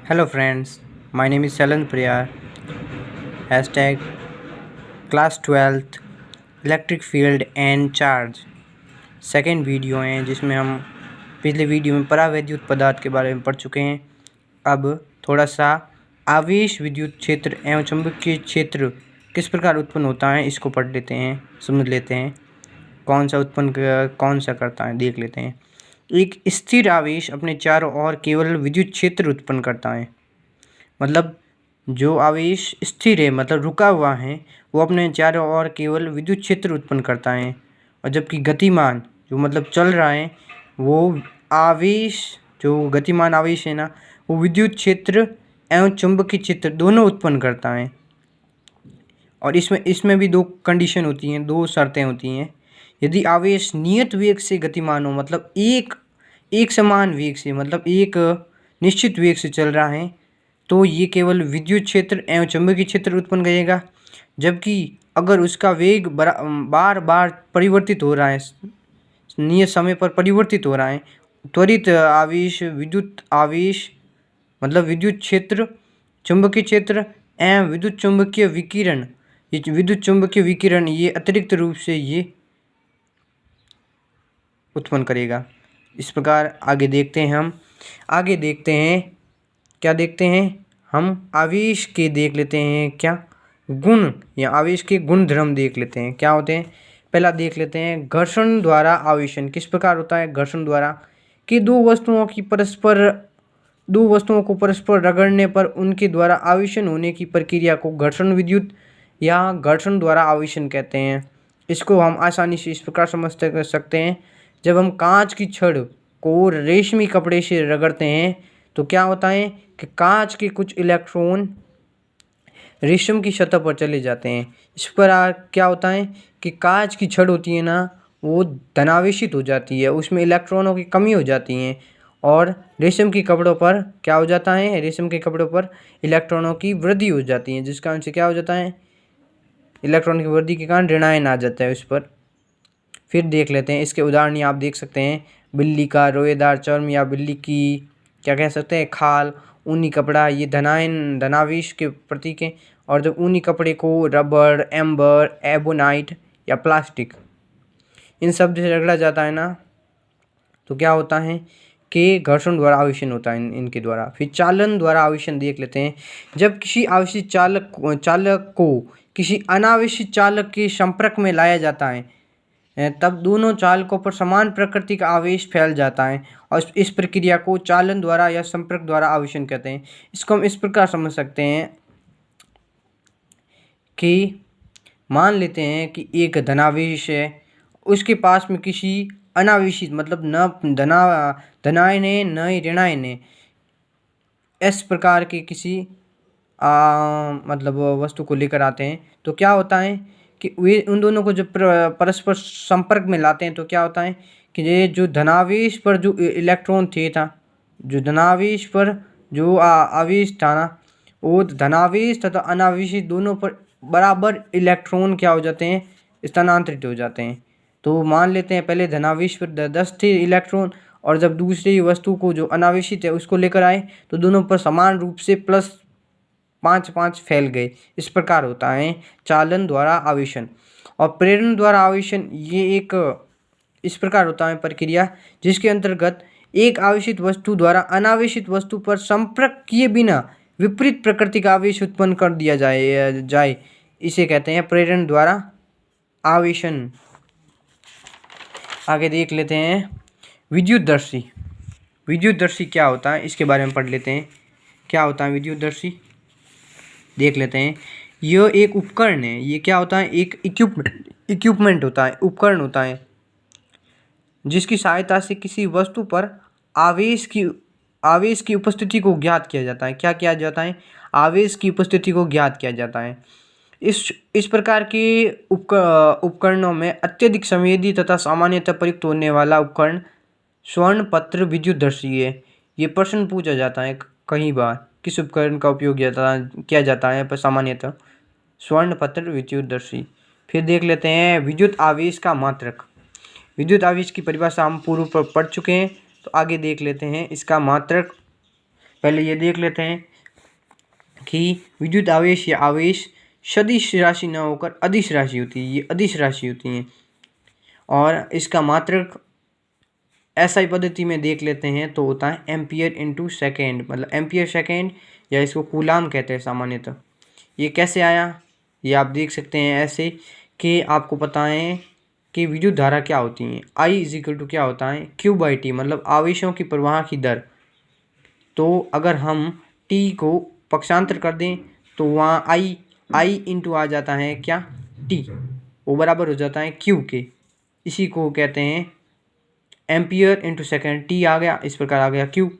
Hello friends, my name is Shalan Priyar. Hashtag class 12th electric field and charge. Second video है जिसमें हम पिछले video में परावैद्युत पदार्थ के बारे में पढ़ चुके हैं। अब थोड़ा सा आवेश विद्युत क्षेत्र एवं चुंबकीय क्षेत्र किस प्रकार उत्पन्न होता है इसको पढ़ लेते हैं, समझ लेते हैं। कौन सा करता है देख लेते हैं। एक स्थिर आवेश अपने चारों ओर केवल विद्युत क्षेत्र उत्पन्न करता है। मतलब जो आवेश स्थिर है, मतलब रुका हुआ है, वो अपने चारों ओर केवल विद्युत क्षेत्र उत्पन्न करता है। और जबकि गतिमान जो मतलब चल रहा है, वो आवेश जो गतिमान आवेश है ना, वो विद्युत क्षेत्र एवं चुंबकीय क्षेत्र दोनों उत्पन्न करता है। और इसमें भी दो कंडीशन होती हैं, दो शर्तें होती हैं। यदि आवेश नियत वेग से गतिमान हो, मतलब एक समान वेग से, मतलब एक निश्चित वेग से चल रहा है, तो ये केवल विद्युत क्षेत्र एवं चुंबकीय क्षेत्र उत्पन्न करेगा। जबकि अगर उसका वेग बार बार परिवर्तित हो रहा है, नियत समय पर परिवर्तित हो रहा है, त्वरित आवेश, विद्युत आवेश मतलब विद्युत क्षेत्र, चुंबकीय क्षेत्र एवं विद्युत चुंबकीय विकिरण, ये विद्युत चुंबकीय विकिरण ये अतिरिक्त रूप से ये उत्पन्न करेगा। इस प्रकार आगे देखते हैं क्या देखते हैं हम आवेश के देख लेते हैं क्या गुण, या आवेश के गुण धर्म देख लेते हैं क्या होते हैं। पहला देख लेते हैं घर्षण द्वारा आवेशन किस प्रकार होता है। घर्षण द्वारा कि दो वस्तुओं को परस्पर रगड़ने पर उनके द्वारा आवेशन होने की प्रक्रिया को घर्षण विद्युत या घर्षण द्वारा आवेशन कहते हैं। इसको हम आसानी से इस प्रकार समझ सकते हैं। जब हम कांच की छड़ को रेशमी कपड़े से रगड़ते हैं तो क्या होता है कि कांच के कुछ इलेक्ट्रॉन रेशम की सतह पर चले जाते हैं। इस पर क्या होता है कि कांच की छड़ होती है ना, वो धनावेशित हो जाती है, उसमें इलेक्ट्रॉनों की कमी हो जाती है। और रेशम के कपड़ों पर क्या हो जाता है, रेशम के कपड़ों पर इलेक्ट्रॉनों की वृद्धि हो जाती है, जिस कारण से क्या हो जाता है, इलेक्ट्रॉन की वृद्धि के कारण ऋणायन आ जाता है उस पर। फिर देख लेते हैं इसके उदाहरण। आप देख सकते हैं बिल्ली का रोएदार चर्म, या बिल्ली की क्या कह सकते हैं खाल, ऊनी कपड़ा, ये धनावेश के प्रतीक हैं। और जब ऊनी कपड़े को रबर, एम्बर, एबोनाइट या प्लास्टिक इन शब्द से रगड़ा जाता है ना, तो क्या होता है कि घर्षण द्वारा आवेशन होता है इनके द्वारा। फिर चालन द्वारा आवेशन देख लेते हैं। जब किसी आवेशित चालक को किसी अनावेशित चालक के संपर्क में लाया जाता है, तब दोनों चालकों पर समान प्रकृति का आवेश फैल जाता है, और इस प्रक्रिया को चालन द्वारा या संपर्क द्वारा आवेशन कहते हैं। इसको हम इस प्रकार समझ सकते हैं कि मान लेते हैं कि एक धनावेश है, उसके पास में किसी अनावेशित, मतलब न धनायन है न ही ऋणायन है, इस प्रकार के किसी मतलब वस्तु को लेकर आते हैं, तो क्या होता है कि वे उन दोनों को जब परस्पर संपर्क में लाते हैं तो क्या होता है कि ये जो धनावेश पर जो इलेक्ट्रॉन जो धनावेश पर जो आवेश था ना, वो धनावेश तथा अनावेशित दोनों पर बराबर इलेक्ट्रॉन क्या हो जाते हैं, स्थानांतरित हो जाते हैं। तो मान लेते हैं पहले धनावेश पर 10 थे इलेक्ट्रॉन, और जब दूसरी वस्तु को जो अनावेशित है उसको लेकर आए तो दोनों पर समान रूप से +5 फैल गए। इस प्रकार होता है चालन द्वारा आवेशन। और प्रेरण द्वारा आवेशन ये एक इस प्रकार होता है प्रक्रिया जिसके अंतर्गत एक आवेशित वस्तु द्वारा अनावेशित वस्तु पर संपर्क किए बिना विपरीत प्रकृति का आवेश उत्पन्न कर दिया जाए, इसे कहते हैं प्रेरण द्वारा आवेशन। आगे देख लेते हैं विद्युतदर्शी क्या होता है, इसके बारे में पढ़ लेते हैं। क्या होता है विद्युतदर्शी देख लेते हैं। यह एक उपकरण है, ये क्या होता है, एक इक्विपमेंट होता है, उपकरण होता है, जिसकी सहायता से किसी वस्तु पर आवेश की उपस्थिति को ज्ञात किया जाता है। क्या किया जाता है, आवेश की उपस्थिति को ज्ञात किया जाता है। इस प्रकार के उपकरणों में अत्यधिक संवेदी तथा सामान्यतः प्रयुक्त होने वाला उपकरण स्वर्णपत्र विद्युतदर्शी है। ये प्रश्न पूछा जाता है कई बार, किस उपकरण का उपयोग किया जाता है पर सामान्यतः स्वर्णपत्र विद्युतदर्शी। फिर देख लेते हैं विद्युत आवेश का मात्रक। विद्युत आवेश की परिभाषा हम पूर्व पर पढ़ चुके हैं, तो आगे देख लेते हैं इसका मात्रक। पहले ये देख लेते हैं कि विद्युत आवेश या आवेश सदिश राशि न होकर अदिश राशि होती है, ये अदिश राशि होती हैं। और इसका मात्रक एसआई पद्धति में देख लेते हैं तो होता है एम्पियर इंटू सेकेंड, मतलब एम्पियर सेकेंड, या इसको कूलाम कहते हैं सामान्यतः। ये कैसे आया, ये आप देख सकते हैं ऐसे कि आपको पता है कि विद्युत धारा क्या होती है। आई इज इक्वल टू क्या होता है, क्यू बाई टी, मतलब आवेशों की प्रवाह की दर। तो अगर हम टी को पक्षांतर कर दें तो वहाँ आई इंटू आ जाता है क्या, टी, वो बराबर हो जाता है क्यू के। इसी को कहते हैं एम्पियर इंटू सेकेंड। टी आ गया, इस प्रकार आ गया क्यू,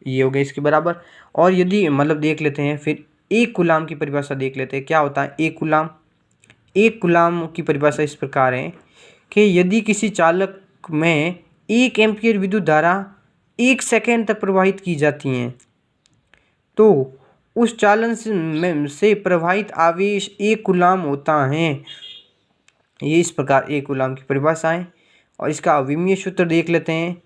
ये हो गया इसके बराबर। और यदि मतलब देख लेते हैं फिर एक कूलाम की परिभाषा देख लेते हैं, क्या होता है एक कूलाम। एक कूलाम की परिभाषा इस प्रकार है कि यदि किसी चालक में 1 एम्पियर विद्युत धारा 1 सेकेंड तक प्रवाहित की जाती हैं तो उस चालन से प्रवाहित आवेश 1 कूलाम होता है। ये इस प्रकार एक कूलाम की परिभाषा है। और इसका अविमीय सूत्र देख लेते हैं।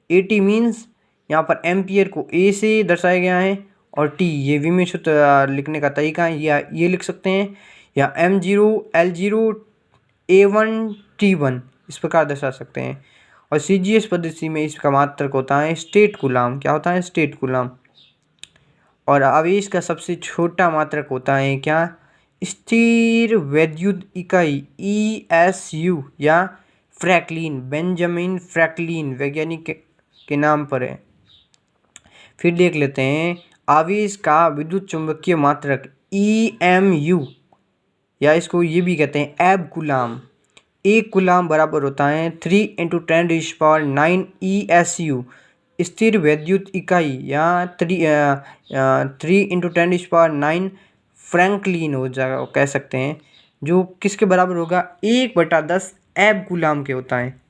एटी मीन्स यहाँ पर एम्पियर को ए से दर्शाया गया है और टी ये विमीय सूत्र लिखने का तरीका है, या ये लिख सकते हैं, या M0 L0 A1 T1 इस प्रकार दर्शा सकते हैं। और CGS पद्धति में इसका मात्रक होता है स्टेट कूलाम। क्या होता है, स्टेट कूलाम। और आवेश का सबसे छोटा मात्रक होता है क्या, स्थिर वैद्युत इकाई ESU, या फ्रैंकलिन, बेंजामिन फ्रैंकलिन वैज्ञानिक के नाम पर है। फिर देख लेते हैं आवेश का विद्युत चुंबकीय मात्रक EMU, या इसको ये भी कहते हैं एब कूलाम। 1 कूलाम बराबर होता है 3 × 10⁹ ESU, स्थिर वैद्युत इकाई, या 3 × 10⁹ फ्रैंकलिन हो जाएगा, कह सकते हैं, जो किसके बराबर होगा 1/10 एब कूलाम के होता है।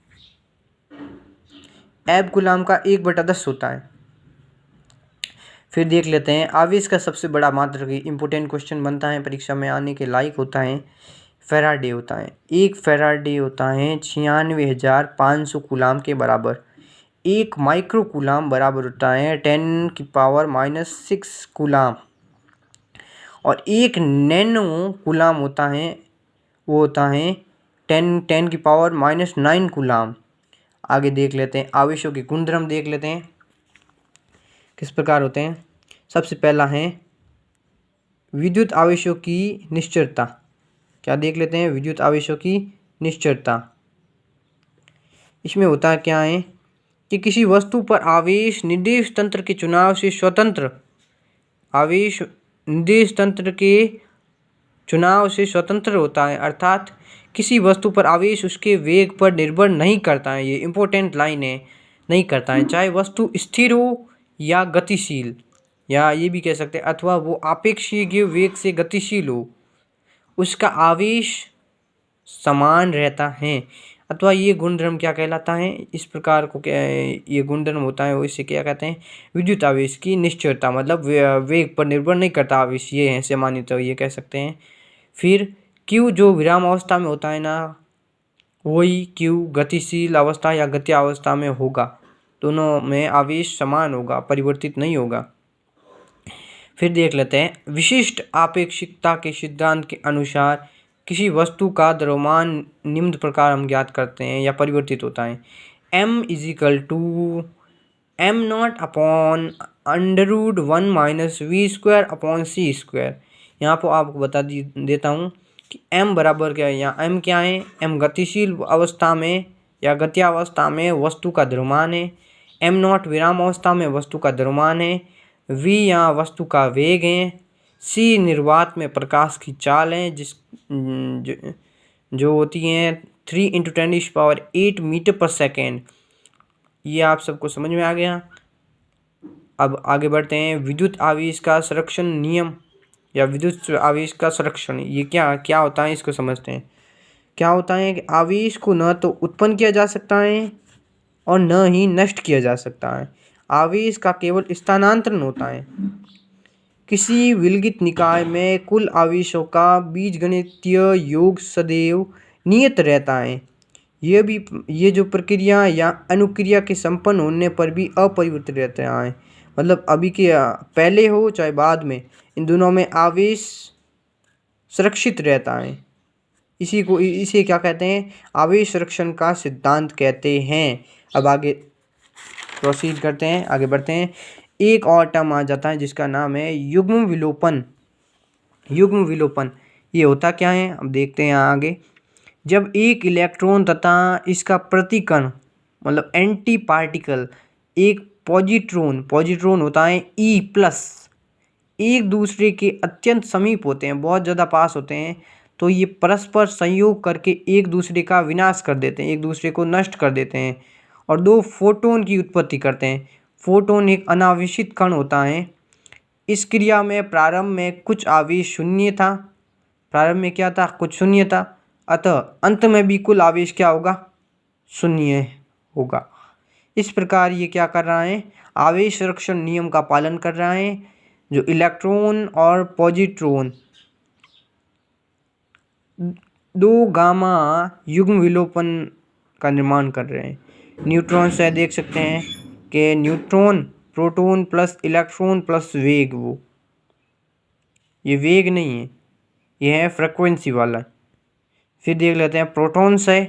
एब कूलाम का 1/10 होता है। फिर देख लेते हैं आवेश का सबसे बड़ा मात्रक, इम्पोर्टेंट क्वेश्चन बनता है, परीक्षा में आने के लायक होता है, फैराडे होता है। 1 फैराडे होता है 96,500 कूलाम के बराबर। 1 माइक्रो कूलाम बराबर होता है 10⁻⁻6 कूलाम। और 1 नैनो कूलाम होता है, वो होता है 10⁻⁻9 कूलाम। आगे देख लेते हैं आवेशों के गुणधर्म देख लेते हैं किस प्रकार होते हैं। सबसे पहला है विद्युत आवेशों की निश्चरता। क्या देख लेते हैं, विद्युत आवेशों की निश्चरता। इसमें होता क्या है कि किसी वस्तु पर आवेश निर्देश तंत्र के चुनाव से स्वतंत्र, आवेश निर्देश तंत्र के चुनाव से स्वतंत्र होता है, अर्थात किसी वस्तु पर आवेश उसके वेग पर निर्भर नहीं करता है। ये इम्पोर्टेंट लाइन है, नहीं करता है, चाहे वस्तु स्थिर हो या गतिशील, या ये भी कह सकते हैं अथवा वो आपेक्षिकीय वेग से गतिशील हो, उसका आवेश समान रहता है। अथवा ये गुणधर्म क्या कहलाता है, इस प्रकार को क्या ये गुणधर्म होता है, वो इसे क्या कहते हैं, विद्युत आवेश की निश्चरता, मतलब वेग पर निर्भर नहीं करता आवेश, ये है सामान्यतः ये कह सकते हैं। फिर Q जो विराम अवस्था में होता है ना, वही Q गतिशील अवस्था या गति अवस्था में होगा, दोनों में आवेश समान होगा, परिवर्तित नहीं होगा। फिर देख लेते हैं विशिष्ट आपेक्षिकता के सिद्धांत के अनुसार किसी वस्तु का द्रव्यमान निम्न प्रकार हम ज्ञात करते हैं या परिवर्तित होता है। M = m0/√1 - v² / c²। यहाँ पर आपको बता देता हूँ कि m बराबर क्या है, यहाँ m क्या है, m गतिशील अवस्था में या गत्यावस्था में वस्तु का द्रव्यमान है, m0 विराम अवस्था में वस्तु का द्रव्यमान है, v यहाँ वस्तु का वेग है, c निर्वात में प्रकाश की चाल है जो होती है 3 × 10⁸ मीटर/सेकेंड। ये आप सबको समझ में आ गया। अब आगे बढ़ते हैं विद्युत आवेश का संरक्षण नियम या विद्युत आवेश का संरक्षण, ये क्या होता है इसको समझते हैं। क्या होता है कि आवेश को न तो उत्पन्न किया जा सकता है और न ही नष्ट किया जा सकता है, आवेश का केवल स्थानांतरण होता है। किसी विलगित निकाय में कुल आवेशों का बीजगणितीय योग सदैव नियत रहता है। ये जो प्रक्रिया या अनुक्रिया के संपन्न होने पर भी अपरिवर्तित रहता है, मतलब अभी के पहले हो चाहे बाद में, इन दोनों में आवेश सुरक्षित रहता है। इसे क्या कहते हैं? आवेश संरक्षण का सिद्धांत कहते हैं। अब आगे प्रोसीड करते हैं, आगे बढ़ते हैं। एक और टर्म आ जाता है जिसका नाम है युग्म विलोपन। युग्म विलोपन ये होता क्या है, अब देखते हैं आगे। जब एक इलेक्ट्रॉन तथा इसका प्रतिकण मतलब एंटी पार्टिकल एक पॉजिट्रॉन होता है E+, एक दूसरे के अत्यंत समीप होते हैं, बहुत ज़्यादा पास होते हैं, तो ये परस्पर संयोग करके एक दूसरे का विनाश कर देते हैं, एक दूसरे को नष्ट कर देते हैं और दो फोटोन की उत्पत्ति करते हैं। फोटोन एक अनावेशित कण होता है। इस क्रिया में प्रारंभ में कुछ आवेश शून्य था, प्रारंभ में क्या था? कुछ शून्य था, अतः अंत में भी कुल आवेश क्या होगा? शून्य होगा। इस प्रकार ये क्या कर रहा है? आवेश संरक्षण नियम का पालन कर रहा है। जो इलेक्ट्रॉन और पॉजिट्रॉन दो गामा युग्म विलोपन का निर्माण कर रहे हैं। न्यूट्रॉन से देख सकते हैं कि neutron proton plus electron plus वेग, वो ये वेग नहीं है, ये है फ्रीक्वेंसी वाला। फिर देख लेते हैं प्रोटॉन से,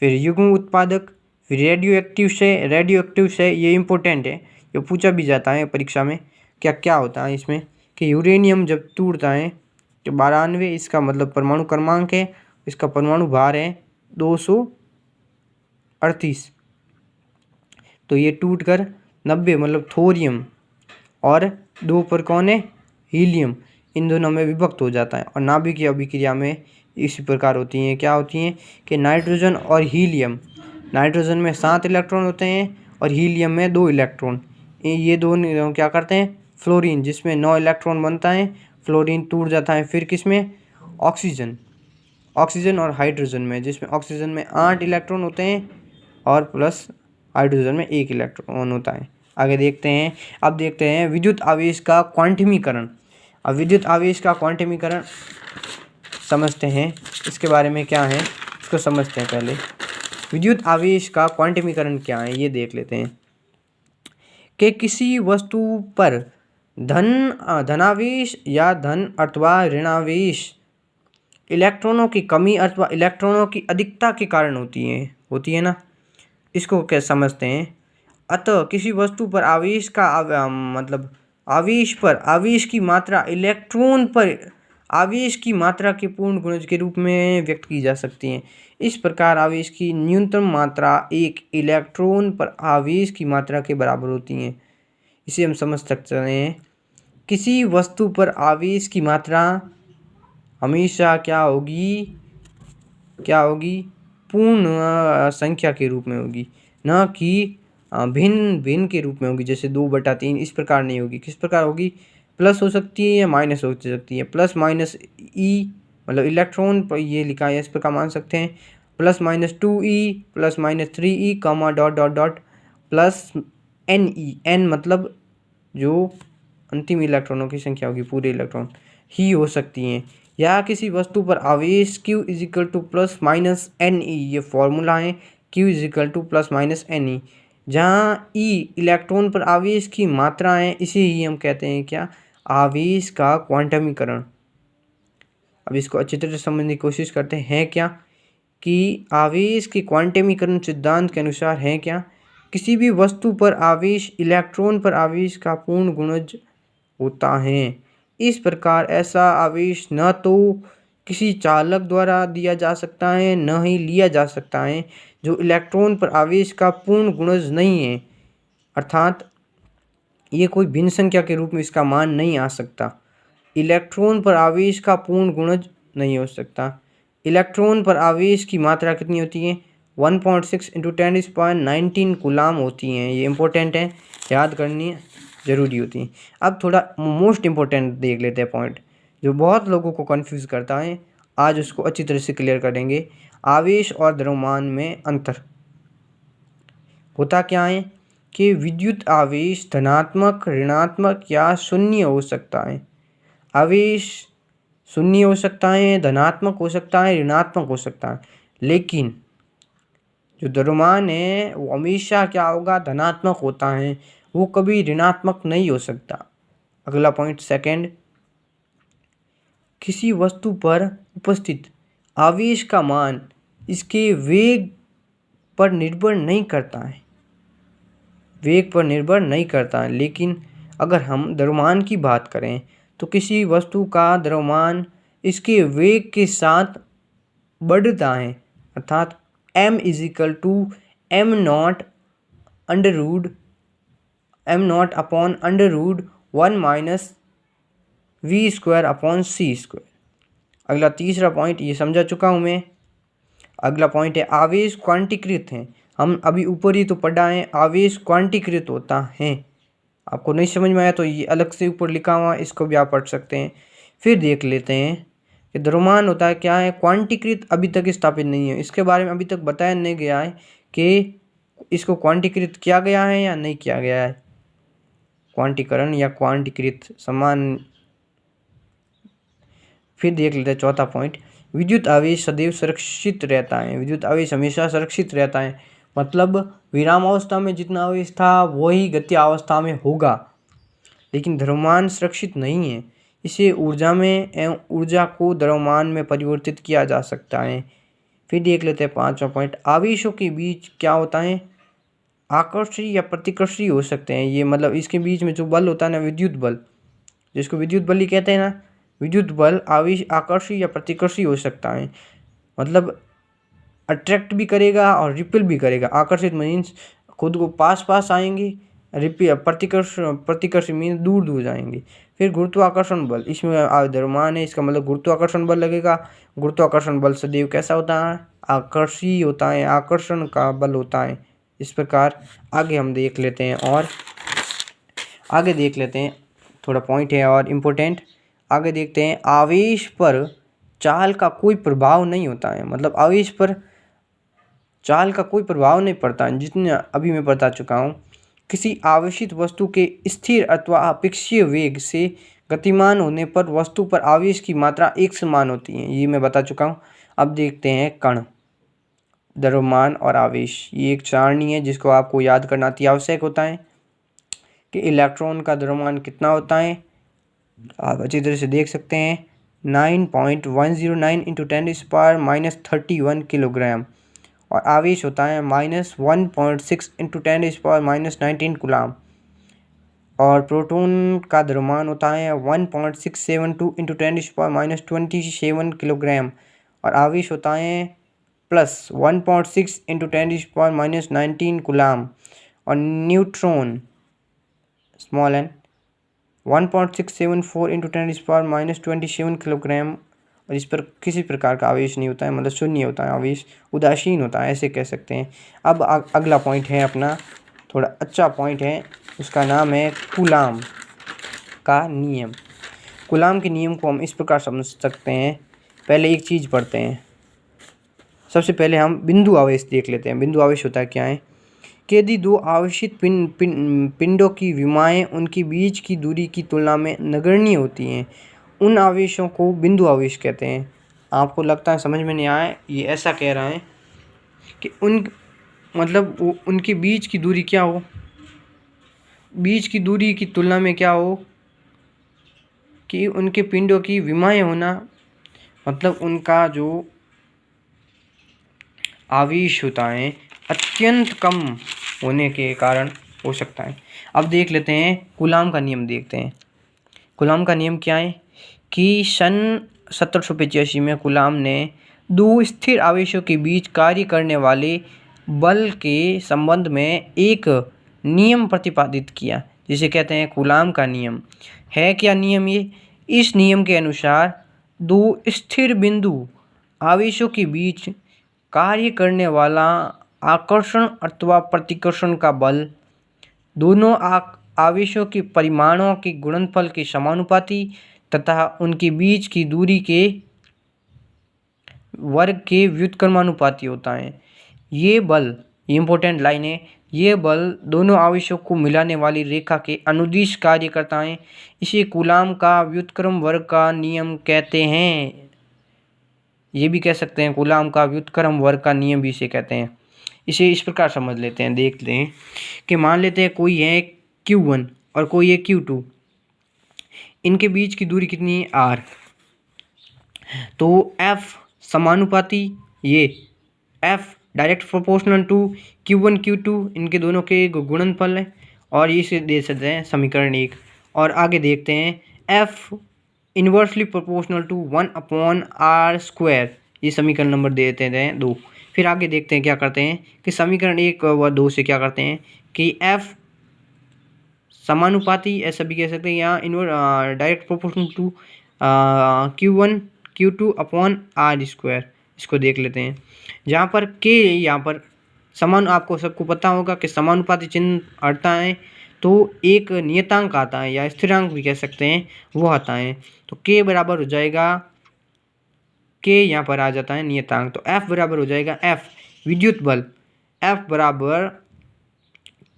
फिर युग्म उत्पादक, फिर रेडियो एक्टिव से ये इम्पोर्टेंट है, ये पूछा भी जाता है परीक्षा में। क्या क्या होता है इसमें कि यूरेनियम जब टूटता है तो 92 इसका मतलब परमाणु क्रमांक है, इसका परमाणु भार है 238, तो ये टूट कर 90 मतलब थोरियम और 2 पर कौन है? हीलियम, इन दोनों में विभक्त हो जाता है। और नाभिकीय अभिक्रिया में इसी प्रकार होती हैं। क्या होती हैं कि नाइट्रोजन और हीलियम, नाइट्रोजन में 7 इलेक्ट्रॉन होते हैं और हीलियम में 2 इलेक्ट्रॉन, ये दोनों क्या करते हैं? फ्लोरीन जिसमें 9 इलेक्ट्रॉन बनता है, फ्लोरीन टूट जाता है फिर किस में? ऑक्सीजन और हाइड्रोजन में, जिसमें ऑक्सीजन में 8 इलेक्ट्रॉन होते हैं और प्लस हाइड्रोजन में 1 इलेक्ट्रॉन होता है। आगे देखते हैं। अब देखते हैं विद्युत आवेश का क्वांटमीकरण। अब विद्युत आवेश का क्वांटमीकरण समझते हैं, इसके बारे में क्या है इसको समझते हैं। पहले विद्युत आवेश का क्वांटमीकरण क्या है ये देख लेते हैं कि किसी वस्तु पर धनावेश या धन अथवा ऋणावेश इलेक्ट्रॉनों की कमी अथवा इलेक्ट्रॉनों की अधिकता के कारण होती है ना, इसको क्या समझते हैं। अतः किसी वस्तु पर आवेश का मतलब आवेश पर आवेश की मात्रा इलेक्ट्रॉन पर आवेश की मात्रा के पूर्ण गुणज के रूप में व्यक्त की जा सकती है। इस प्रकार आवेश की न्यूनतम मात्रा एक इलेक्ट्रॉन पर आवेश की मात्रा के बराबर होती है। इसे हम समझ सकते हैं, किसी वस्तु पर आवेश की मात्रा हमेशा क्या होगी पूर्ण संख्या के रूप में होगी, न कि भिन्न भिन्न के रूप में होगी, जैसे 2/3 इस प्रकार नहीं होगी। किस प्रकार होगी? प्लस हो सकती है या माइनस हो सकती है। प्लस माइनस ई मतलब इलेक्ट्रॉन पर ये लिखा है, इस प्रकार मान सकते हैं +-2e +-3e comma dot plus NE, N मतलब जो अंतिम इलेक्ट्रॉनों की संख्या होगी, पूरे इलेक्ट्रॉन ही हो सकती हैं। या किसी वस्तु पर आवेश Q = +-NE, ये फॉर्मूला है, Q = +-NE, जहाँ E इलेक्ट्रॉन पर आवेश की मात्रा है, इसे ही हम कहते हैं क्या? आवेश का क्वांटमीकरण। अब इसको अच्छी तरह से समझने की कोशिश करते हैं क्या कि आवेश के क्वांटमीकरण सिद्धांत के अनुसार है क्या? किसी भी वस्तु पर आवेश इलेक्ट्रॉन पर आवेश का पूर्ण गुणज होता है। इस प्रकार ऐसा आवेश न तो किसी चालक द्वारा दिया जा सकता है न ही लिया जा सकता है जो इलेक्ट्रॉन पर आवेश का पूर्ण गुणज नहीं है, अर्थात ये कोई भिन्न संख्या के रूप में इसका मान नहीं आ सकता। इलेक्ट्रॉन पर आवेश का पूर्ण गुणज नहीं हो सकता। इलेक्ट्रॉन पर आवेश की मात्रा कितनी होती है? 1.6 × 10⁻19 कूलाम होती हैं। ये इंपॉर्टेंट है, याद करनी ज़रूरी होती है। अब थोड़ा मोस्ट इम्पोर्टेंट देख लेते हैं पॉइंट, जो बहुत लोगों को कंफ्यूज करता है, आज उसको अच्छी तरह से क्लियर करेंगे। आवेश और द्रव्यमान में अंतर होता क्या है कि विद्युत आवेश धनात्मक, ऋणात्मक या शून्य हो सकता है। आवेश शून्य हो सकता है, धनात्मक हो सकता है, ऋणात्मक हो सकता है, लेकिन जो द्रव्यमान है वो हमेशा क्या होगा? धनात्मक होता है। वो कभी ऋणात्मक नहीं हो सकता। अगला पॉइंट सेकंड, किसी वस्तु पर उपस्थित आवेश का मान इसके वेग पर निर्भर नहीं करता है, वेग पर निर्भर नहीं करता है। लेकिन अगर हम द्रव्यमान की बात करें तो किसी वस्तु का द्रव्यमान इसके वेग के साथ बढ़ता है, अर्थात m = m0/1 - v²/c²। अगला तीसरा पॉइंट ये समझा चुका हूँ मैं। अगला पॉइंट है आवेश क्वांटीकृत हैं। हम अभी ऊपर ही तो पढ़ा है आवेश क्वांटीकृत होता है। आपको नहीं समझ में आया तो ये अलग से ऊपर लिखा हुआ, इसको भी आप पढ़ सकते हैं। फिर देख लेते हैं कि द्रव्यमान होता है क्या है, क्वांटीकृत अभी तक स्थापित नहीं है, इसके बारे में अभी तक बताया नहीं गया है कि इसको क्वांटीकृत किया गया है या नहीं किया गया है। क्वांटीकरण या क्वांटीकृत समान। फिर देख लेते हैं चौथा पॉइंट, विद्युत आवेश सदैव सुरक्षित रहता है। विद्युत आवेश हमेशा सुरक्षित रहता है, मतलब विरामावस्था में जितना आवेश था वही गति अवस्था में होगा, लेकिन द्रव्यमान सुरक्षित नहीं है। इसे ऊर्जा में एवं ऊर्जा को द्रव्यमान में परिवर्तित किया जा सकता है। फिर देख लेते हैं पांचवा पॉइंट, आवेशों के बीच क्या होता है, आकर्षी या प्रतिकर्षी हो सकते हैं। ये मतलब इसके बीच में जो बल होता है ना, विद्युत बल, जिसको विद्युत बल ही कहते हैं ना, विद्युत बल आवेश आकर्षी या प्रतिकर्षी हो सकता है, मतलब अट्रैक्ट भी करेगा और रिपेल भी करेगा। आकर्षित मीन्स खुद को पास पास आएंगे, प्रतिकर्षी मीन्स दूर दूर जाएंगे। फिर गुरुत्वाकर्षण बल, इसमें द्रव्यमान है, इसका मतलब गुरुत्वाकर्षण बल लगेगा। गुरुत्वाकर्षण बल सदैव कैसा होता है, आकर्षी होता है, आकर्षण का बल होता है। इस प्रकार आगे हम देख लेते हैं और आगे देख लेते हैं, थोड़ा पॉइंट है और इम्पोर्टेंट। आगे देखते हैं, आवेश पर चाल का कोई प्रभाव नहीं होता है, मतलब आवेश पर चाल का कोई प्रभाव नहीं पड़ता है, जितने अभी मैं बता चुका हूँ। किसी आवेशित वस्तु के स्थिर अथवा अपेक्षीय वेग से गतिमान होने पर वस्तु पर आवेश की मात्रा एक समान होती है, ये मैं बता चुका हूँ। अब देखते हैं कण, द्रव्यमान और आवेश, ये एक सारणी है जिसको आपको याद करना अति आवश्यक होता है कि इलेक्ट्रॉन का द्रव्यमान कितना होता है। आप अच्छी तरह से देख सकते हैं 9.109 × 10⁻³ किलोग्राम, और आवेश होता है -1.6 × 10⁻19 कूलाम, और प्रोटॉन का द्रव्यमान होता है 1.672 × 10⁻27 किलोग्राम, और आवेश होता है +1.6 × 10⁻19 कूलाम। और न्यूट्रॉन स्मॉल n 1.674 × 10⁻27 किलोग्राम, और इस पर किसी प्रकार का आवेश नहीं होता है, मतलब शून्य होता है, आवेश उदासीन होता है, ऐसे कह सकते हैं। अब अगला पॉइंट है अपना, थोड़ा अच्छा पॉइंट है, उसका नाम है कूलाम का नियम। कूलाम के नियम को हम इस प्रकार समझ सकते हैं। पहले एक चीज़ पढ़ते हैं, सबसे पहले हम बिंदु आवेश देख लेते हैं। बिंदु आवेश होता है क्या है कि यदि दो आवेशित पिंडों की विमाएँ उनके बीच की दूरी की तुलना में नगण्य होती हैं, उन आवेशों को बिंदु आवेश कहते हैं। आपको लगता है समझ में नहीं आया, ये ऐसा कह रहा है कि मतलब उनके बीच की दूरी क्या हो, बीच की दूरी की तुलना में क्या हो कि उनके पिंडों की विमाएँ होना, मतलब उनका जो आवेश होता है अत्यंत कम होने के कारण हो सकता है। अब देख लेते हैं कूलाम का नियम, देखते हैं कूलाम का नियम क्या है कि सन 1785 में कूलाम ने दो स्थिर आवेशों के बीच कार्य करने वाले बल के संबंध में एक नियम प्रतिपादित किया, जिसे कहते हैं कूलाम का नियम। है क्या नियम ये, इस नियम के अनुसार दो स्थिर बिंदु आवेशों के बीच कार्य करने वाला आकर्षण अथवा प्रतिकर्षण का बल दोनों आवेशों के परिमाणों के गुणनफल के समानुपाती तथा उनके बीच की दूरी के वर्ग के व्युत्क्रमानुपाती होता है। ये बल, इम्पोर्टेंट लाइन है, ये बल दोनों आवेशों को मिलाने वाली रेखा के अनुदिश कार्य करता है। इसे कूलाम का व्युत्क्रम वर्ग का नियम कहते हैं। ये भी कह सकते हैं कूलाम का व्युत्क्रम वर्ग का नियम भी इसे कहते हैं। इसे इस प्रकार समझ लेते हैं, देखते हैं कि मान लेते हैं कोई है Q1 और कोई है Q2, इनके बीच की दूरी कितनी है R। तो F समानुपाती, ये F direct proportional to Q1 Q2, इनके दोनों के गुणनफल है और इसे दे सकते हैं समीकरण 1। और आगे देखते हैं F inversely proportional to 1/r², ये समीकरण नंबर दे देते हैं 2। फिर आगे देखते हैं क्या करते हैं कि समीकरण 1 व 2 से क्या करते हैं कि F समानुपाती, ऐसा भी कह सकते हैं यहाँ direct proportional to Q1 Q2/r², इसको देख लेते हैं। जहाँ पर K, यहाँ पर समान, आपको सबको पता होगा कि समानुपाती चिन्ह आता है तो एक नियतांक आता है या स्थिरांक भी कह सकते हैं, वो आता है। तो K बराबर हो जाएगा, K यहाँ पर आ जाता है नियतांक, तो F बराबर हो जाएगा F विद्युत बल, F बराबर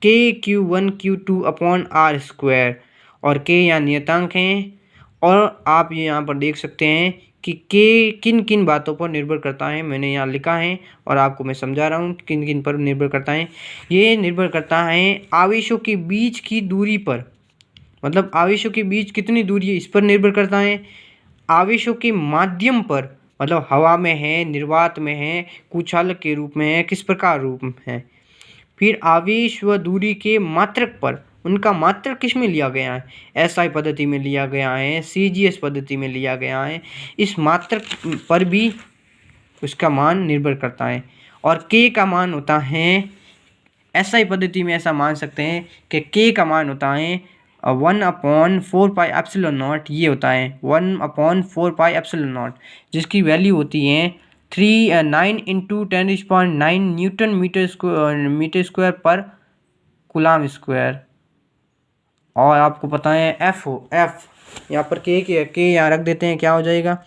KQ1 Q2/r², और K यहाँ नियतांक हैं। और आप ये यहाँ पर देख सकते हैं कि K किन किन बातों पर निर्भर करता है, मैंने यहाँ लिखा है और आपको मैं समझा रहा हूँ किन किन पर निर्भर करता है। ये निर्भर करता है आवेशों के बीच की दूरी पर, मतलब आवेशों के बीच कितनी दूरी है इस पर निर्भर करता है। आवेशों के माध्यम पर, मतलब हवा में है, निर्वात में है, कुचालक के रूप में है, किस प्रकार रूप में है। फिर आवेश व दूरी के मात्रक पर, उनका मात्रक किस में लिया गया है, एसआई पद्धति में लिया गया है, सीजीएस पद्धति में लिया गया है, इस मात्रक पर भी उसका मान निर्भर करता है। और के का मान होता है, एसआई पद्धति में ऐसा मान सकते हैं कि के का मान होता है 1/4πε0, ये होता है 1/4πε0, जिसकी वैल्यू होती है 9 × 10⁹ न्यूटन मीटर स्क्वायर पर कूलाम स्क्वायर। और आपको पता है F यहाँ पर के यहाँ रख देते हैं, क्या हो जाएगा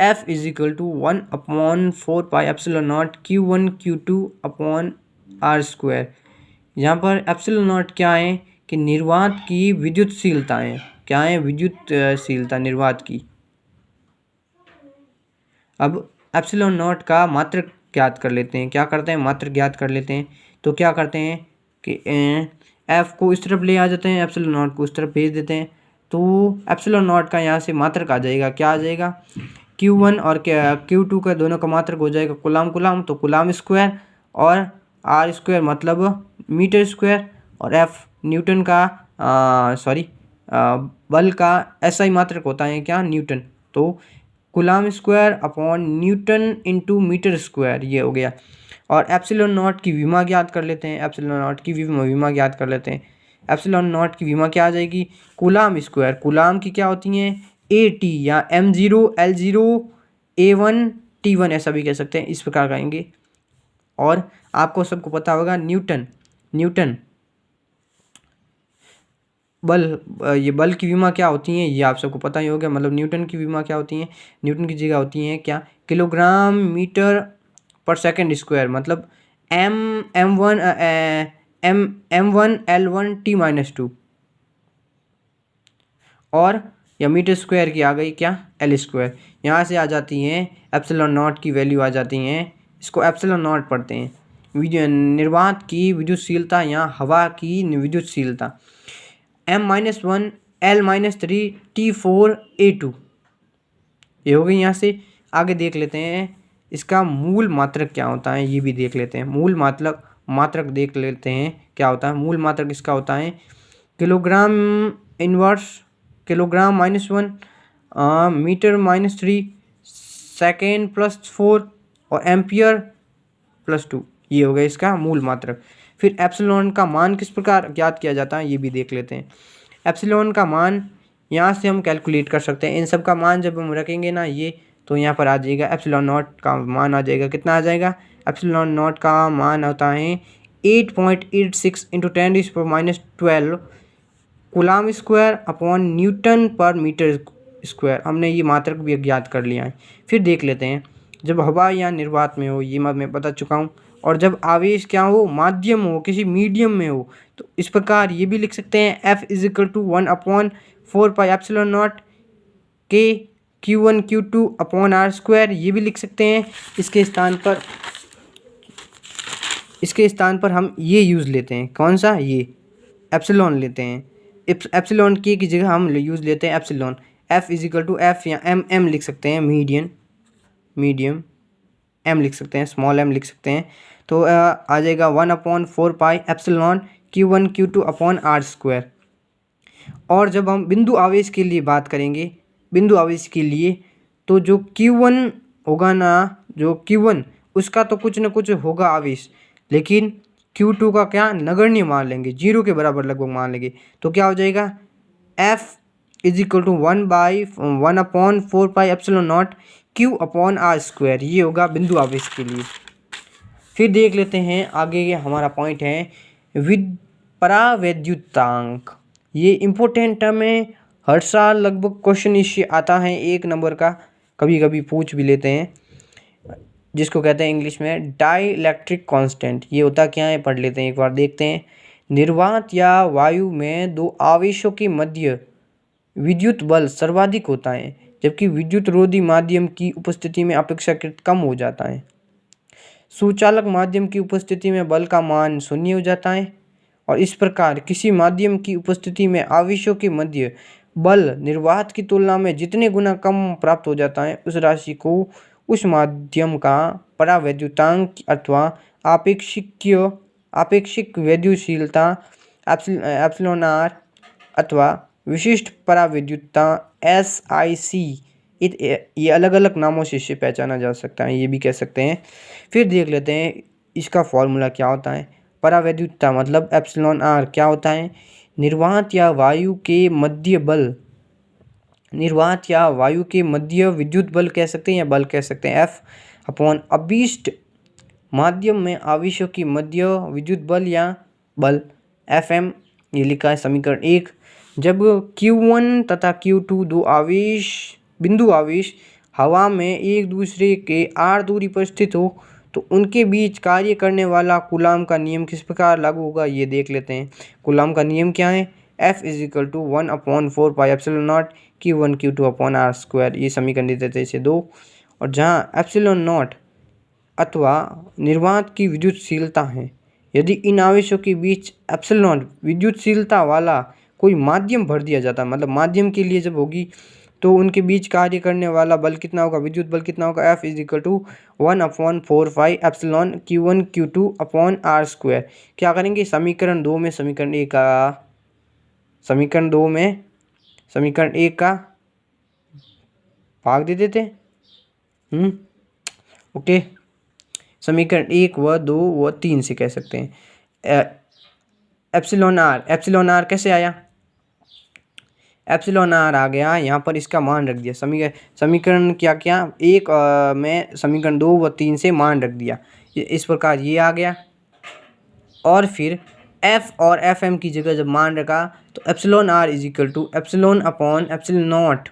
F = 1/4πε0 Q1 Q2/r²। यहाँ पर ε0 क्या है कि निर्वात की विद्युतशीलता है, क्या है विद्युतशीलता निर्वात की। अब ε0 का मात्रक ज्ञात कर लेते हैं, क्या करते हैं मात्रक ज्ञात कर लेते हैं। तो क्या करते हैं कि F को इस तरफ ले आ जाते हैं, ε0 को उस तरफ भेज देते हैं, तो ε0 का यहाँ से मात्रक आ जाएगा, क्या आ जाएगा Q1 और Q2 का दोनों का मात्रक हो जाएगा कूलाम, तो कूलाम स्क्वायर, और r² मतलब मीटर स्क्वायर, और F न्यूटन का बल का SI मात्रक होता है क्या न्यूटन, तो coulomb square upon newton into metre square, ये हो गया। और ε0 की विमा ज्ञात कर लेते हैं, ε0 की विमा ज्ञात कर लेते हैं। ε0 की विमा क्या आ जाएगी कूलाम स्क्वायर, कूलाम की क्या होती हैं AT या M0 L0 A1 T1, ऐसा भी कह सकते हैं, इस प्रकार कहेंगे। और आपको सबको पता होगा न्यूटन बल, ये बल की विमा क्या होती हैं ये आप सबको पता ही होगा, मतलब न्यूटन की विमा क्या होती हैं, न्यूटन की जगह होती हैं क्या किलोग्राम मीटर पर सेकंड स्क्वायर, मतलब M1 L1 T-2, और या मीटर स्क्वायर की आ गई क्या L²। यहाँ से आ जाती हैं ε0 की वैल्यू आ जाती हैं, इसको ε0 पढ़ते हैं निर्वात की विद्युतशीलता या हवा की विद्युतशीलता, M-1 L-3 T4 A2, ये हो गई। यहाँ से आगे देख लेते हैं इसका मूल मात्रक क्या होता है, ये भी देख लेते हैं। मूल मात्रक देख लेते हैं क्या होता है। मूल मात्रक इसका होता है किलोग्राम -1 मीटर -3 सेकेंड +4 और एम्पियर +2, ये हो गया इसका मूल मात्रक। फिर एप्सिलॉन का मान किस प्रकार ज्ञात किया जाता है ये भी देख लेते हैं। एप्सिलॉन का मान यहाँ से हम कैलकुलेट कर सकते हैं, इन सब का मान जब हम रखेंगे ना ये, तो यहाँ पर आ जाएगा ε0 का मान आ जाएगा, कितना आ जाएगा ε0 का मान होता है 8.86 × 10⁻12 कूलाम स्क्वायर अपॉन न्यूटन पर मीटर स्क्वायर। हमने ये मात्रक भी ज्ञात कर लिया है। फिर देख लेते हैं जब हवा या निर्वात में हो, ये मैं बता चुका हूँ, और जब आवेश क्या हो माध्यम हो, किसी मीडियम में हो, तो इस प्रकार ये भी लिख सकते हैं F = 1/4πε0 K Q1 Q2/r², ये भी लिख सकते हैं। इसके स्थान पर हम ये यूज़ लेते हैं, कौन सा, ये एप्सिलॉन लेते हैं, एप्सिलॉन की जगह हम यूज़ लेते हैं epsilon. F is equal to F या एम लिख सकते हैं, मीडियम एम लिख सकते हैं, स्मॉल एम लिख सकते हैं। तो आ जाएगा 1/4 pi epsilon Q1 Q2 upon R square. और जब हम बिंदु आवेश के लिए बात करेंगे, बिंदु आवेश के लिए, तो जो Q1 होगा ना, जो Q1 उसका तो कुछ ना कुछ होगा आवेश, लेकिन Q2 का क्या नगण्य मान लेंगे, 0 के बराबर लगभग मान लेंगे। तो क्या हो जाएगा, F is equal to 1/4 pi epsilon naught Q upon R square. ये होगा बिंदु आवेश के लिए। फिर देख लेते हैं आगे, हमारा पॉइंट है परावैद्युतांक। ये इम्पोर्टेंट टर्म है, हर साल लगभग क्वेश्चन इससे आता है 1 नंबर का, कभी कभी पूछ भी लेते हैं, जिसको कहते हैं इंग्लिश में डाइलेक्ट्रिक कांस्टेंट। ये होता क्या है, पढ़ लेते हैं एक बार, देखते हैं। निर्वात या वायु में दो आवेशों के मध्य विद्युत बल सर्वाधिक होता है, जबकि विद्युत रोधी माध्यम की उपस्थिति में अपेक्षाकृत कम हो जाता है। सुचालक माध्यम की उपस्थिति में बल का मान शून्य हो जाता है, और इस प्रकार किसी माध्यम की उपस्थिति में आवेशों के मध्य बल निर्वात की तुलना में जितने गुना कम प्राप्त हो जाता है, उस राशि को उस माध्यम का परावैद्युतांक अथवा आपेक्षिक वैद्युशीलता एप्सिलॉन आर अथवा विशिष्ट परावैद्युतता SIC, ये अलग अलग नामों से इसे पहचाना जा सकता है, ये भी कह सकते हैं। फिर देख लेते हैं इसका फॉर्मूला क्या होता है। परावैद्युतता मतलब एप्सिलॉन आर क्या होता है, निर्वात या वायु के मध्य बल, निर्वात या वायु के मध्य विद्युत बल कह सकते हैं या बल कह सकते हैं, F अपॉन अभीष्ट माध्यम में आवेशों की मध्य विद्युत बल या बल, FM। ये लिखा है समीकरण 1। जब Q1 तथा Q2 दो बिंदु आवेश हवा में एक दूसरे के r दूरी पर स्थित हो, तो उनके बीच कार्य करने वाला कूलाम का नियम किस प्रकार लागू होगा, ये देख लेते हैं। कूलाम का नियम क्या है, F is equal to 1/4 pi epsilon naught Q1 Q2 upon R square. ये समीकरण दे देते हैं इसे 2। और जहाँ एप्सिलॉन नॉट अथवा निर्वात की विद्युतशीलता है, यदि इन आवेशों के बीच एप्सिलॉन विद्युतशीलता वाला कोई माध्यम भर दिया जाता है, मतलब माध्यम के लिए जब होगी, तो उनके बीच कार्य करने वाला बल कितना होगा, विद्युत बल कितना होगा, F is equal to 1/4 pi epsilon Q1 Q2 upon R square. क्या करेंगे, समीकरण 2 में समीकरण 1 का भाग दे देते हैं। ओके, समीकरण 1 व 2 व 3 से कह सकते हैं। एप्सिलॉन आर कैसे आया, एप्सिलॉन आर आ गया, यहाँ पर इसका मान रख दिया। समीकरण क्या 1 में समीकरण 2 व 3 से मान रख दिया, इस प्रकार ये आ गया। और फिर F और FM की जगह जब मान रखा, तो epsilon R is equal to epsilon upon epsilon naught,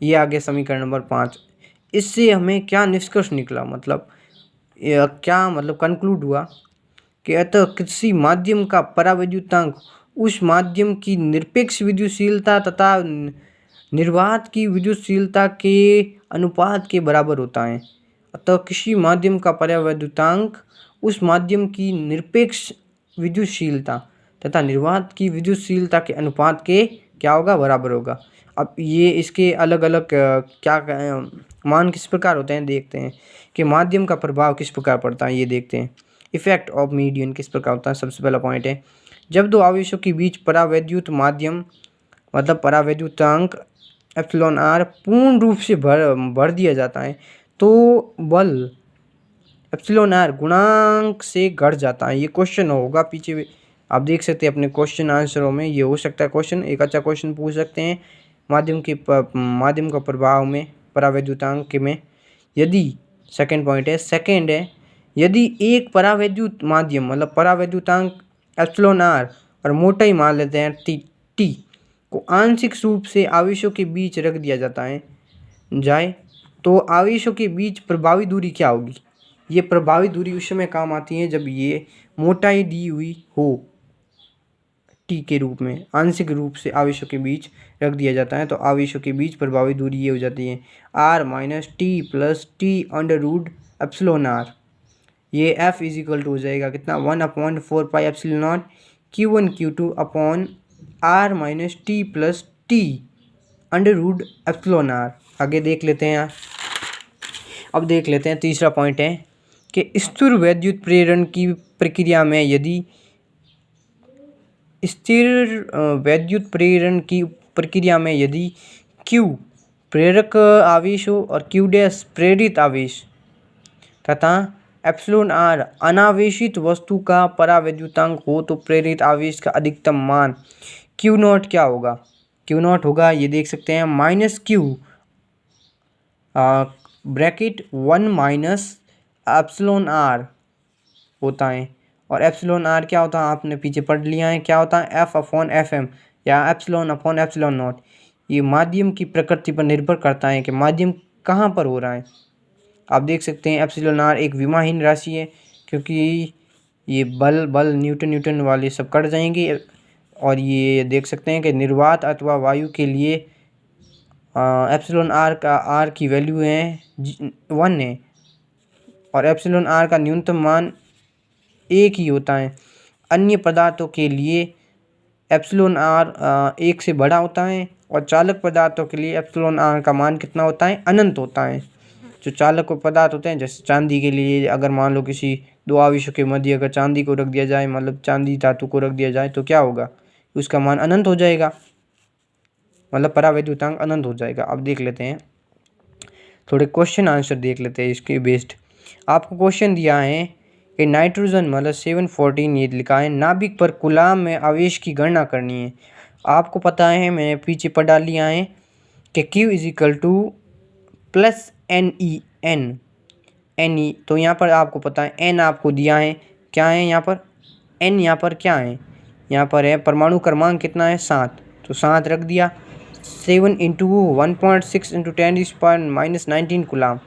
ये आ गया समीकरण नंबर 5। इससे हमें क्या निष्कर्ष निकला, मतलब क्या मतलब कंक्लूड हुआ कि अतः किसी माध्यम का परावैद्युतांक उस माध्यम की निरपेक्ष विद्युतशीलता तथा निर्वात की विद्युतशीलता के अनुपात के बराबर होता है। अतः किसी माध्यम का परावैद्युतांक उस माध्यम की निरपेक्ष विद्युतशीलता तथा निर्वात की विद्युतशीलता के अनुपात के क्या होगा, बराबर होगा। अब ये इसके अलग अलग मान किस प्रकार होते हैं, देखते हैं कि माध्यम का प्रभाव किस प्रकार पड़ता है, ये देखते हैं। इफेक्ट ऑफ मीडियन किस प्रकार होता है, सबसे पहला पॉइंट है, जब दो आवेशों के बीच परावैद्युत माध्यम मतलब परावैद्युतांक एप्सिलॉन आर पूर्ण रूप से भर दिया जाता है, तो बल एप्सिलॉन आर गुणांक से घट जाता है। ये क्वेश्चन होगा पीछे, आप देख सकते हैं अपने क्वेश्चन आंसरों में, ये हो सकता है क्वेश्चन, एक अच्छा क्वेश्चन पूछ सकते हैं माध्यम का प्रभाव में परावैद्युतांक में। यदि सेकंड है यदि एक परावैद्युत माध्यम मतलब परावैद्युतांक एप्सिलॉन आर और मोटाई मान लेते हैं टी को आंशिक रूप से आवेशों के बीच रख दिया जाए, तो आवेशों के बीच प्रभावी दूरी क्या होगी। ये प्रभावी दूरी उस समय काम आती है जब ये मोटाई दी हुई हो, टी के रूप में आंशिक रूप से आवेशों के बीच रख दिया जाता है, तो आवेशों के बीच प्रभावी दूरी ये हो जाती है r minus T plus T under root epsilon R. ये F इज इक्वल टू हो जाएगा कितना, 1/4 pi epsilon naught Q1 Q2 upon R minus T plus T under root epsilon R. आगे देख लेते हैं। अब देख लेते हैं तीसरा पॉइंट है कि स्थिर वैद्युत प्रेरण की प्रक्रिया में यदि Q प्रेरक आवेश हो और Q डैश प्रेरित आवेश तथा एप्सिलॉन आर अनावेशित वस्तु का परावैद्युतांक हो तो प्रेरित आवेश का अधिकतम मान Q नॉट क्या होगा? Q नॉट होगा, ये देख सकते हैं, minus Q bracket 1 minus epsilon R होता है। और एप्सिलॉन आर क्या होता है आपने पीछे पढ़ लिया है, क्या होता है? F अपॉन FM या एप्सिलॉन अपॉन एप्सिलॉन नॉट। ये माध्यम की प्रकृति पर निर्भर करता है कि माध्यम कहाँ पर हो रहा है। आप देख सकते हैं एप्सिलॉन आर एक विमाहीन राशि है, क्योंकि ये बल न्यूटन वाले सब कट जाएंगे। और ये देख सकते हैं कि निर्वात अथवा वायु के लिए एप्सिलॉन आर की वैल्यू है 1 है और एप्सिलॉन आर का न्यूनतम मान 1 ही होता है। अन्य पदार्थों के लिए एप्सिलॉन आर 1 से बड़ा होता है और चालक पदार्थों के लिए एप्सिलॉन आर का मान कितना होता है? अनंत होता है। जो चालक पदार्थ होते हैं, जैसे चांदी के लिए अगर मान लो किसी दो आवेशों के मध्य अगर चांदी को रख दिया जाए, मतलब चांदी धातु को रख दिया जाए, तो क्या होगा? उसका मान अनंत हो जाएगा, मतलब परावैद्युतांक अनंत हो जाएगा। अब देख लेते हैं थोड़े क्वेश्चन आंसर देख लेते हैं इसके बेस्ड। आपको क्वेश्चन दिया है कि नाइट्रोजन मतलब 714 ये लिखा है, नाभिक पर कूलाम में आवेश की गणना करनी है। आपको पता है, मैं पीछे पढ़ डाल लिया है कि Q is equal two plus NE। तो यहाँ पर आपको पता है N आपको दिया है, क्या है यहाँ पर? N यहाँ पर क्या है? यहाँ पर है परमाणु क्रमांक कितना है? 7। तो 7 रख दिया। 7 इंटू 1.6 इंटू 10⁻⁻19 कूलाम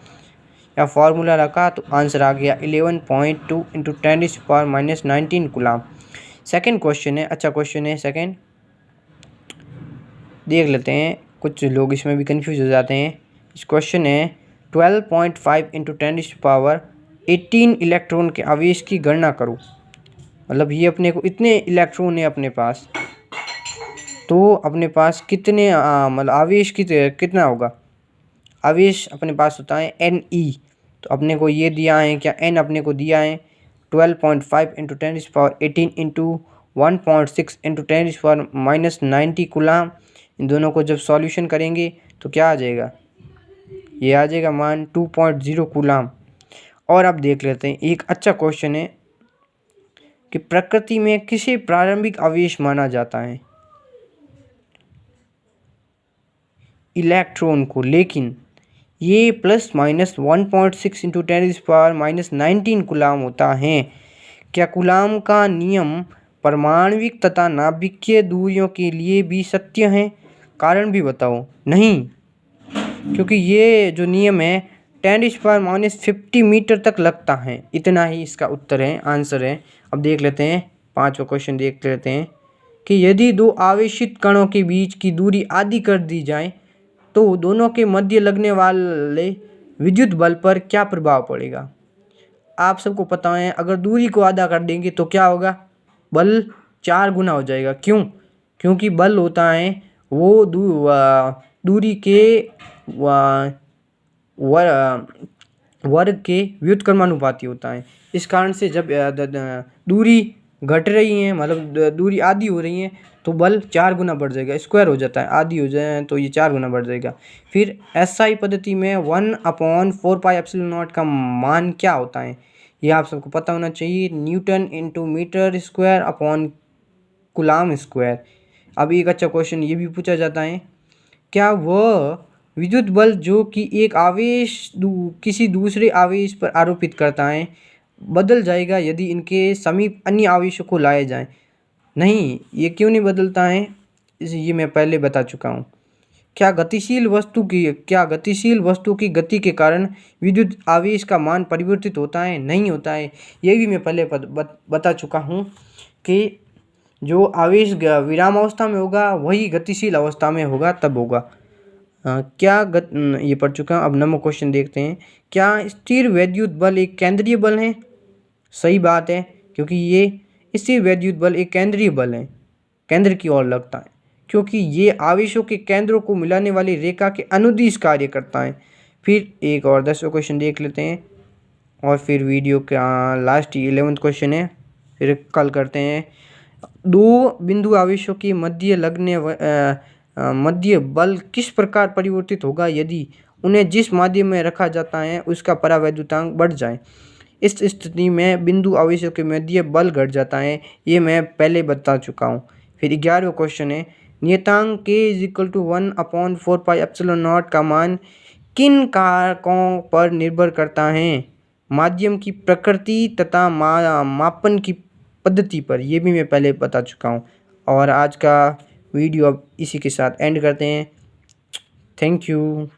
या फॉर्मूला रखा तो आंसर आ गया 11.2 इंटू 10⁻⁻19 कूलाम। सेकेंड क्वेश्चन है, अच्छा क्वेश्चन है सेकेंड, देख लेते हैं। कुछ लोग इसमें भी कंफ्यूज हो जाते हैं। इस क्वेश्चन है 12.5 इंटू 10⁻18 इलेक्ट्रॉन के आवेश की गणना करो। मतलब ये अपने को इतने इलेक्ट्रॉन है अपने पास, तो अपने पास कितने मतलब आवेश कितना होगा? आवेश अपने पास होता है Ne। तो अपने को ये दिया है, क्या N अपने को दिया है 12.5 इंटू 10⁻18 इंटू 1.6 इंटू 10⁻⁻90 कूलाम। इन दोनों को जब सॉल्यूशन करेंगे तो क्या आ जाएगा? ये आ जाएगा मान 2.0 कूलाम। और अब देख लेते हैं एक अच्छा क्वेश्चन है कि प्रकृति में किसे प्रारंभिक आवेश माना जाता है? इलेक्ट्रॉन को, लेकिन ये प्लस माइनस 1.6 इंटू 10⁻⁻19 कूलाम होता है। क्या कूलाम का नियम परमाणविक तथा नाभिकीय दूरियों के लिए भी सत्य है? कारण भी बताओ। नहीं, क्योंकि ये जो नियम है 10⁻50 मीटर तक लगता है। इतना ही इसका उत्तर है, आंसर है। अब देख लेते हैं पांचवा क्वेश्चन, देख लेते हैं कि यदि दो आवेशित कणों के बीच की दूरी आधी कर दी जाए तो दोनों के मध्य लगने वाले विद्युत बल पर क्या प्रभाव पड़ेगा? आप सबको पता है, अगर दूरी को आधा कर देंगे तो क्या होगा? बल 4 गुना हो जाएगा। क्यों? क्योंकि बल होता है वो दूरी के वर्ग के व्युत्क्रमानुपाती होता है। इस कारण से जब दूरी घट रही है, मतलब दूरी आधी हो रही है, तो बल 4 गुना बढ़ जाएगा, स्क्वायर हो जाता है। आधी हो जाए तो ये 4 गुना बढ़ जाएगा। फिर SI पद्धति में 1/4πε0 का मान क्या होता है? ये आप सबको पता होना चाहिए, newton into metre square upon coulomb square. अब एक अच्छा क्वेश्चन ये भी पूछा जाता है, क्या वह विद्युत बल जो कि एक आवेश किसी दूसरे आवेश पर आरोपित करता है बदल जाएगा यदि इनके समीप अन्य आवेशों को लाए जाए? नहीं, ये क्यों नहीं बदलता है, ये मैं पहले बता चुका हूँ। क्या गतिशील वस्तु की गति के कारण विद्युत आवेश का मान परिवर्तित होता है? नहीं होता है। ये भी मैं पहले बता चुका हूँ कि जो आवेश विरामावस्था में होगा वही गतिशील अवस्था में होगा, तब होगा। ये पढ़ चुका हूँ। अब नंबर क्वेश्चन देखते हैं, क्या स्थिर वैद्युत बल एक केंद्रीय बल है? सही बात है, क्योंकि ये स्थिर वैद्युत बल एक केंद्रीय बल है, केंद्र की ओर लगता है, क्योंकि ये आवेशों के केंद्रों को मिलाने वाली रेखा के अनुदिश कार्य करता है। फिर एक और 10वां क्वेश्चन देख लेते हैं और फिर वीडियो का लास्ट 11वां क्वेश्चन है, फिर कल करते हैं। दो बिंदु आवेशों के मध्य लगने मध्य बल किस प्रकार परिवर्तित होगा यदि उन्हें जिस माध्यम में रखा जाता है उसका परावैद्युतांक बढ़ जाए। इस स्थिति में बिंदु आवेशों के मध्य बल घट जाता है, ये मैं पहले बता चुका हूँ। फिर 11वां क्वेश्चन है, नियतांक k = 1/4πε0 का मान किन कारकों पर निर्भर करता है? माध्यम की प्रकृति तथा मापन की पद्धति पर, ये भी मैं पहले बता चुका हूँ। और आज का वीडियो अब इसी के साथ एंड करते हैं। Thank you.